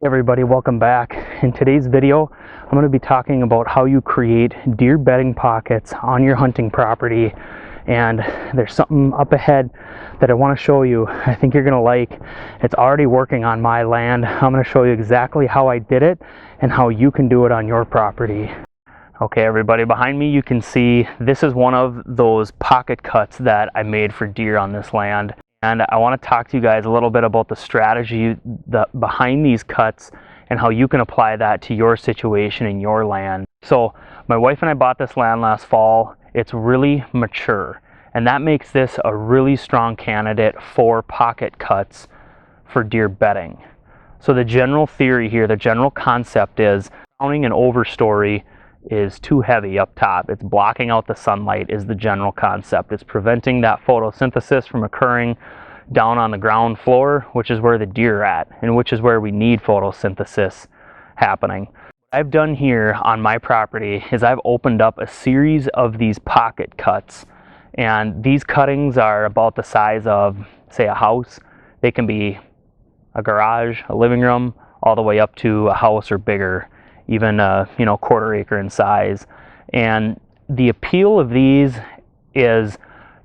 Hey everybody, welcome back. In today's video, I'm going to be talking about how you create deer bedding pockets on your hunting property. And there's something up ahead that I want to show you. I think you're going to like. It's already working on my land. I'm going to show you exactly how I did it and how you can do it on your property. Okay everybody, behind me you can see this is one of those pocket cuts that I made for deer on this land. And I want to talk to you guys a little bit about the strategy behind these cuts and how you can apply that to your situation in your land. So my wife and I bought this land last fall. It's really mature, and that makes this a really strong candidate for pocket cuts for deer bedding. So the general theory here, the general concept is mounting an overstory is too heavy up top. It's blocking out the sunlight is the general concept. It's preventing that photosynthesis from occurring down on the ground floor, which is where the deer are at and which is where we need photosynthesis happening. What I've done here on my property is I've opened up a series of these pocket cuts, and these cuttings are about the size of, say, a house. They can be a garage, a living room, all the way up to a house or bigger, even quarter acre in size. And the appeal of these is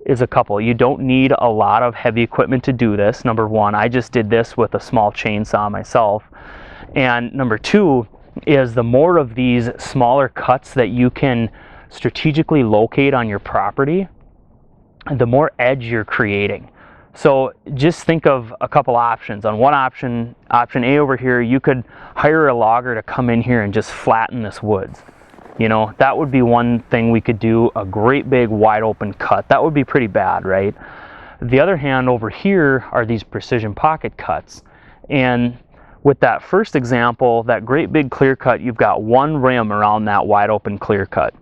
a couple. You don't need a lot of heavy equipment to do this. Number one, I just did this with a small chainsaw myself. And number two is the more of these smaller cuts that you can strategically locate on your property, the more edge you're creating. So just think of a couple options. On one option A over here, you could hire a logger to come in here and just flatten this woods. You know, that would be one thing we could do, a great big wide open cut. That would be pretty bad, right? The other hand over here are these precision pocket cuts. And with that first example, that great big clear cut, you've got one rim around that wide open clear cut.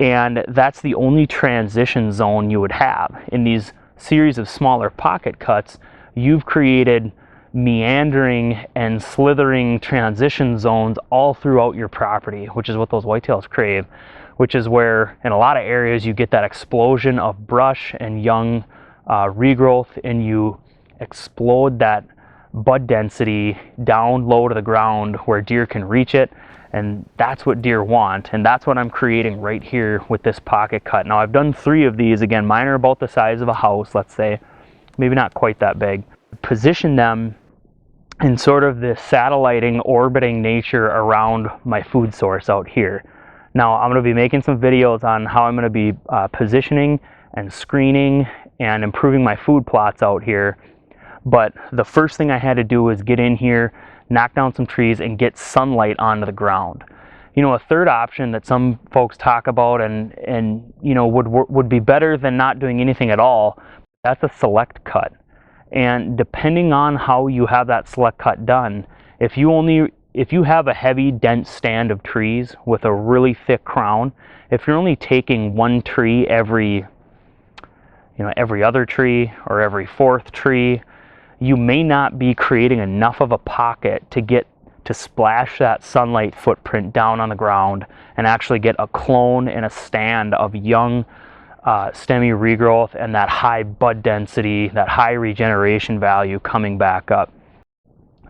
And that's the only transition zone you would have. In these series of smaller pocket cuts, you've created meandering and slithering transition zones all throughout your property, which is what those whitetails crave, which is where in a lot of areas you get that explosion of brush and young regrowth, and you explode that bud density down low to the ground where deer can reach it. And that's what deer want, and that's what I'm creating right here with this pocket cut. Now I've done 3 of these. Again, mine are about the size of a house, let's say, maybe not quite that big. Position them in sort of this satelliting, orbiting nature around my food source out here. Now I'm going to be making some videos on how I'm going to be positioning and screening and improving my food plots out here. But the first thing I had to do was get in here, knock down some trees, and get sunlight onto the ground. You know, a third option that some folks talk about and you know would be better than not doing anything at all, that's a select cut. And depending on how you have that select cut done, if you have a heavy dense stand of trees with a really thick crown, if you're only taking one tree every other tree or every 4th tree, you may not be creating enough of a pocket to get to splash that sunlight footprint down on the ground and actually get a clone and a stand of young stemmy regrowth and that high bud density, that high regeneration value coming back up.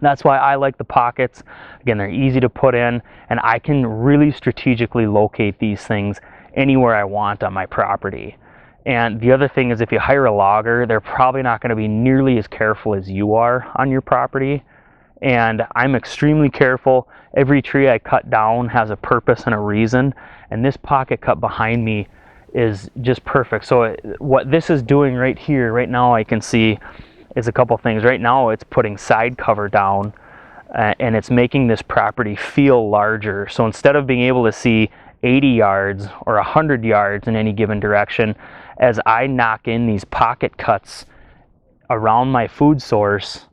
That's why I like the pockets. Again, they're easy to put in, and I can really strategically locate these things anywhere I want on my property. And the other thing is, if you hire a logger, they're probably not going to be nearly as careful as you are on your property. And I'm extremely careful. Every tree I cut down has a purpose and a reason, and this pocket cut behind me is just perfect. So what this is doing right here, right now, I can see is a couple things. Right now it's putting side cover down, and it's making this property feel larger. So instead of being able to see 80 yards or 100 yards in any given direction, as I knock in these pocket cuts around my food source,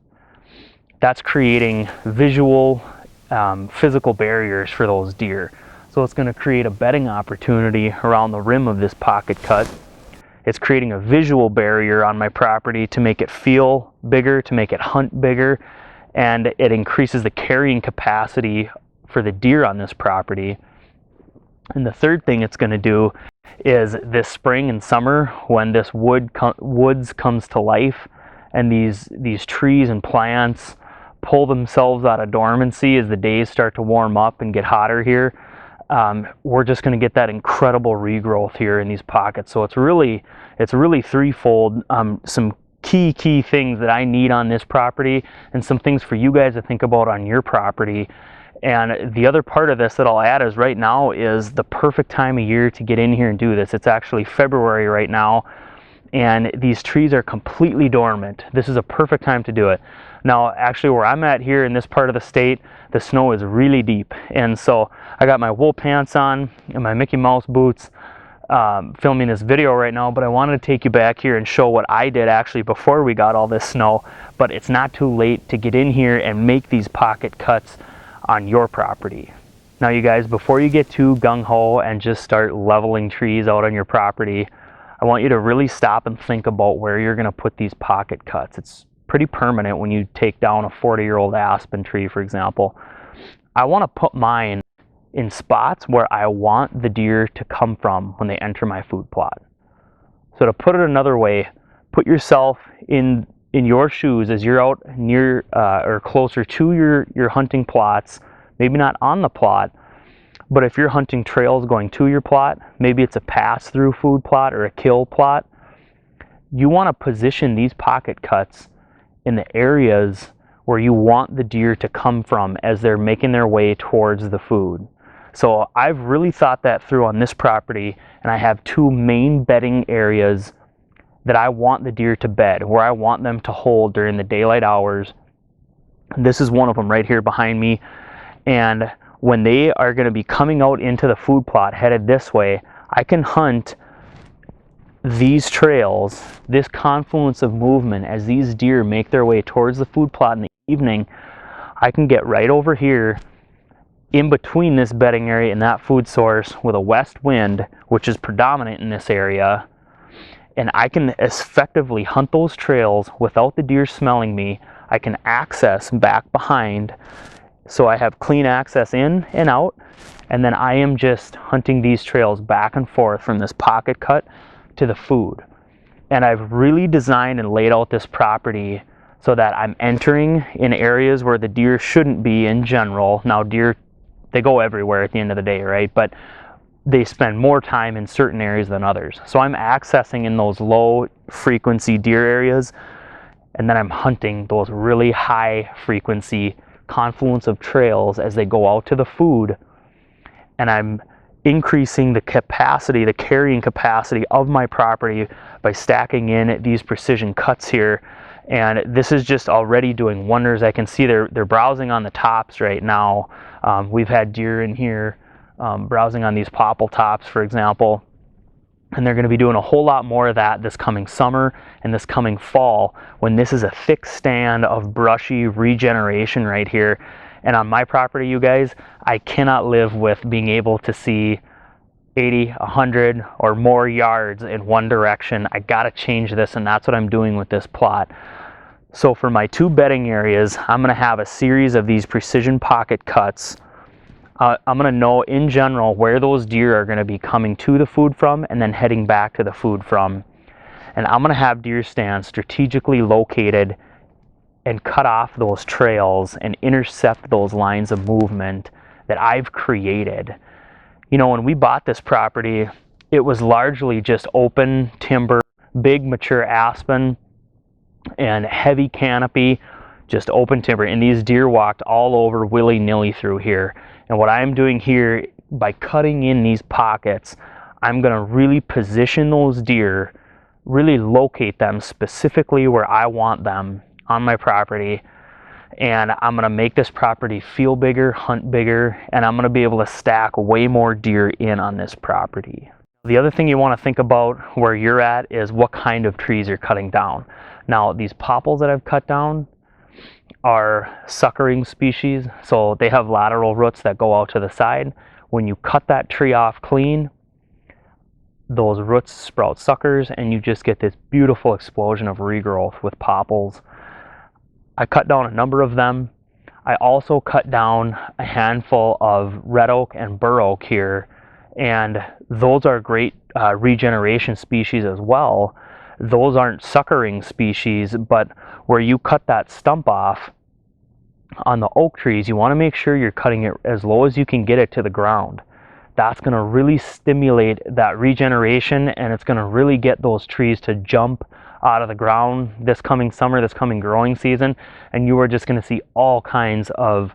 that's creating visual, physical barriers for those deer. So it's going to create a bedding opportunity around the rim of this pocket cut. It's creating a visual barrier on my property to make it feel bigger, to make it hunt bigger, and it increases the carrying capacity for the deer on this property. And the third thing it's going to do is this spring and summer, when this woods comes to life and these trees and plants pull themselves out of dormancy as the days start to warm up and get hotter here, we're just going to get that incredible regrowth here in these pockets. So it's really threefold. Some key things that I need on this property, and some things for you guys to think about on your property. And the other part of this that I'll add is right now is the perfect time of year to get in here and do this. It's actually February right now, and these trees are completely dormant. This is a perfect time to do it. Now, actually, where I'm at here in this part of the state, the snow is really deep. And so I got my wool pants on and my Mickey Mouse boots, filming this video right now, but I wanted to take you back here and show what I did actually before we got all this snow. But it's not too late to get in here and make these pocket cuts on your property. Now, you guys, before you get too gung-ho and just start leveling trees out on your property, I want you to really stop and think about where you're going to put these pocket cuts. It's pretty permanent when you take down a 40-year-old aspen tree, for example. I want to put mine in spots where I want the deer to come from when they enter my food plot. So to put it another way, put yourself in your shoes as you're out near or closer to your hunting plots, maybe not on the plot, but if you're hunting trails going to your plot, maybe it's a pass-through food plot or a kill plot, you want to position these pocket cuts in the areas where you want the deer to come from as they're making their way towards the food. So I've really thought that through on this property, and I have two main bedding areas that I want the deer to bed, where I want them to hold during the daylight hours. This is one of them right here behind me, and when they are going to be coming out into the food plot headed this way, I can hunt these trails, this confluence of movement as these deer make their way towards the food plot in the evening. I can get right over here in between this bedding area and that food source with a west wind, which is predominant in this area, and I can effectively hunt those trails without the deer smelling me. I can access back behind, so I have clean access in and out, and then I am just hunting these trails back and forth from this pocket cut to the food. And I've really designed and laid out this property so that I'm entering in areas where the deer shouldn't be in general. Now, deer, they go everywhere at the end of the day, right? But they spend more time in certain areas than others. So I'm accessing in those low frequency deer areas, and then I'm hunting those really high frequency confluence of trails as they go out to the food, and I'm increasing the capacity, the carrying capacity of my property by stacking in these precision cuts here. And this is just already doing wonders. I can see they're browsing on the tops right now. We've had deer in here browsing on these popple tops, for example, and they're going to be doing a whole lot more of that this coming summer and this coming fall, when this is a thick stand of brushy regeneration right here. And on my property, you guys, I cannot live with being able to see 80, 100 or more yards in one direction. I got to change this, and that's what I'm doing with this plot. So for my two bedding areas, I'm going to have a series of these precision pocket cuts. I'm going to know in general where those deer are going to be coming to the food from and then heading back to the food from. And I'm going to have deer stands strategically located and cut off those trails and intercept those lines of movement that I've created. You know, when we bought this property, it was largely just open timber, big mature aspen, and heavy canopy, just open timber. And these deer walked all over willy-nilly through here. And what I'm doing here, by cutting in these pockets, I'm going to really position those deer, really locate them specifically where I want them on my property. And I'm going to make this property feel bigger, hunt bigger, and I'm going to be able to stack way more deer in on this property. The other thing you want to think about where you're at is what kind of trees you're cutting down. Now, these popples that I've cut down are suckering species, so they have lateral roots that go out to the side. When you cut that tree off clean, those roots sprout suckers, and you just get this beautiful explosion of regrowth with popples. I cut down a number of them. I also cut down a handful of red oak and bur oak here, and those are great regeneration species as well. Those aren't suckering species, but where you cut that stump off, On the oak trees, you want to make sure you're cutting it as low as you can get it to the ground. That's going to really stimulate that regeneration, and it's going to really get those trees to jump out of the ground this coming summer, this coming growing season, and you are just going to see all kinds of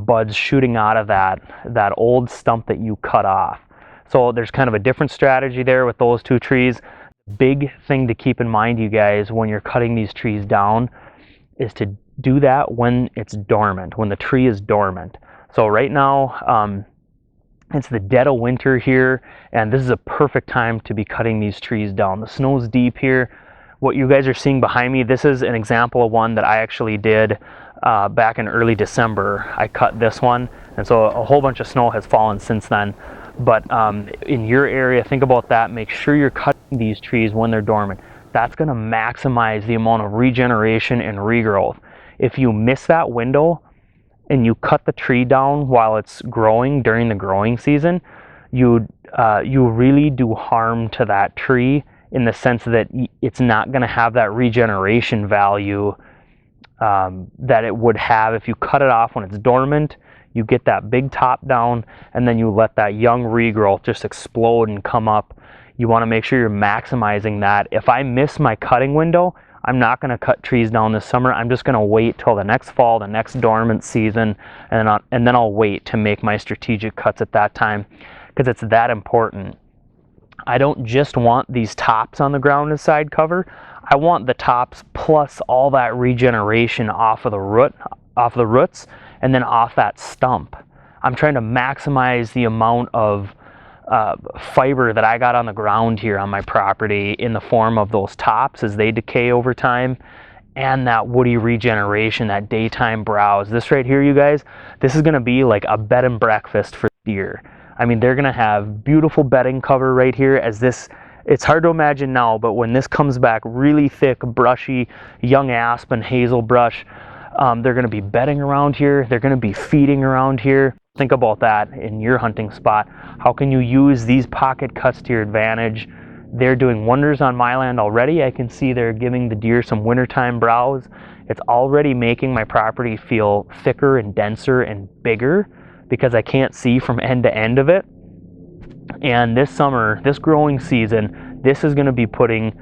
buds shooting out of that old stump that you cut off. So there's kind of a different strategy there with those two trees. Big thing to keep in mind, you guys, when you're cutting these trees down is to do that when it's dormant, when the tree is dormant. So right now, it's the dead of winter here, and this is a perfect time to be cutting these trees down. The snow's deep here. What you guys are seeing behind me, this is an example of one that I actually did back in early December. I cut this one, and so a whole bunch of snow has fallen since then. But in your area, think about that. Make sure you're cutting these trees when they're dormant. That's going to maximize the amount of regeneration and regrowth. If you miss that window and you cut the tree down while it's growing during the growing season, you really do harm to that tree, in the sense that it's not going to have that regeneration value that it would have if you cut it off when it's dormant. You get that big top down, and then you let that young regrowth just explode and come up. You want to make sure you're maximizing that. If I miss my cutting window, I'm not going to cut trees down this summer. I'm just going to wait till the next fall, the next dormant season, and then I'll wait to make my strategic cuts at that time, because it's that important. I don't just want these tops on the ground as side cover. I want the tops plus all that regeneration off of the roots, and then off that stump. I'm trying to maximize the amount of fiber that I got on the ground here on my property in the form of those tops as they decay over time, and that woody regeneration, that daytime browse. This right here, you guys, this is going to be like a bed and breakfast for deer. I mean, they're going to have beautiful bedding cover right here. As this, it's hard to imagine now, but when this comes back really thick, brushy, young aspen, hazel brush, they're going to be bedding around here. They're going to be feeding around here. Think about that in your hunting spot. How can you use these pocket cuts to your advantage? They're doing wonders on my land already. I can see they're giving the deer some wintertime browse. It's already making my property feel thicker and denser and bigger, because I can't see from end to end of it. And this summer, this growing season, this is going to be putting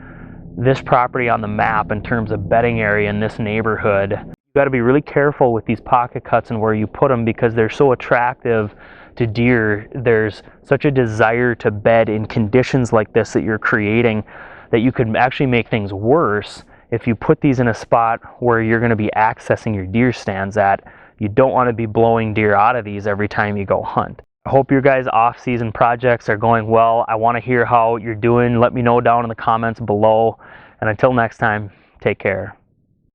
this property on the map in terms of bedding area in this neighborhood. You got to be really careful with these pocket cuts and where you put them, because they're so attractive to deer. There's such a desire to bed in conditions like this that you're creating, that you could actually make things worse if you put these in a spot where you're going to be accessing your deer stands at. You don't want to be blowing deer out of these every time you go hunt. I hope your guys' off-season projects are going well. I want to hear how you're doing. Let me know down in the comments below. And until next time, take care.